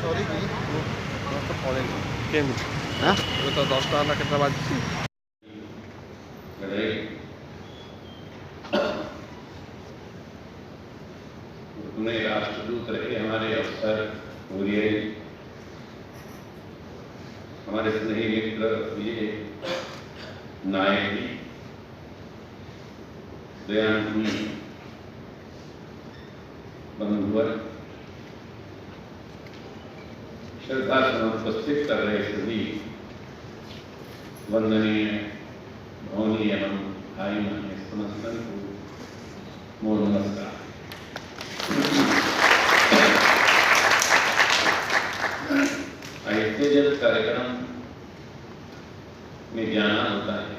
Sorry की तो पड़ेगा केମିତି हाँ ଏବେ ତ 10 ଟଙ୍କା ନା କେତେ ବାଜିଛି उन्हें राष्ट्रदूत रहे हमारे अफसर पूरी हमारे स्नेही मित्र ये नायक जी दयानंद बंधुवर श्रद्धा से उपस्थित कर रहे सभी वंदनीय भवनीय एवं भाई बहन समस्त को मोर नमस्कार। ऐसे जब कार्यक्रम में जाना होता है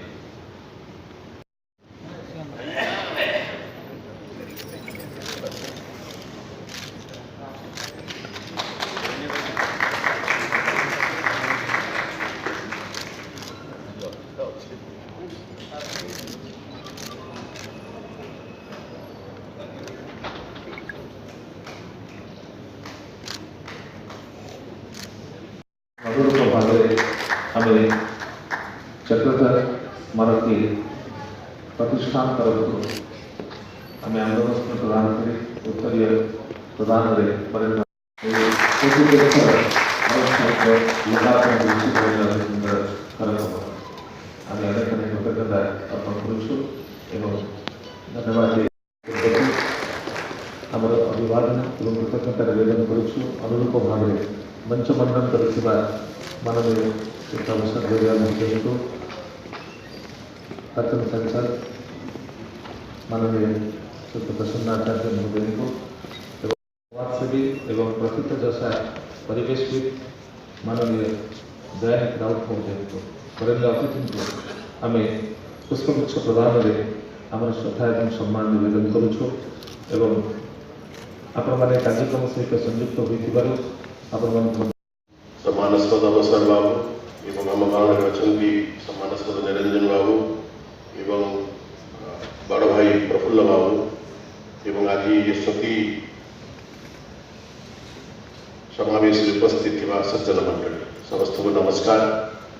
मधुर भावे हमें चक्रधर स्मारकी प्रतिष्ठान तरफ हमें आंदोलन प्रदान करी उत्तरीय प्रदान करे परिणाम आम्ही अनेक अनेक कृतज्ञता अर्पण करुछु एवं धन्यवाद आमर अभिवादन एवं कृतज्ञता निवेदन करुछु अनुरूप भाव मंच मंडन करुवा माननीय अवसर महोदय कर्तन संसद माननीय श्री प्रसन्नाचार्य महोदय को समाजसेवी एवं प्रसिद्ध जैसा परिवेशविद माननीय दयानिधि राउत महोदय को वरेण्य अतिथि को आम पुष्पगुच्छ प्रदान में आम श्रद्धा और सम्मान निवेदन करुछु एवं आपण मैंने कार्यक्रम सहित संयुक्त होइथिबारु सम्मानास्पद अवसर बाबू एवं आम गाँव अच्छा सम्मानास्पद निरंजन बाबू एवं बड़ भाई प्रफुल्ल बाबू एवं आज ये स्मृति समावेश उपस्थित सज्जन मंडल समस्त को नमस्कार।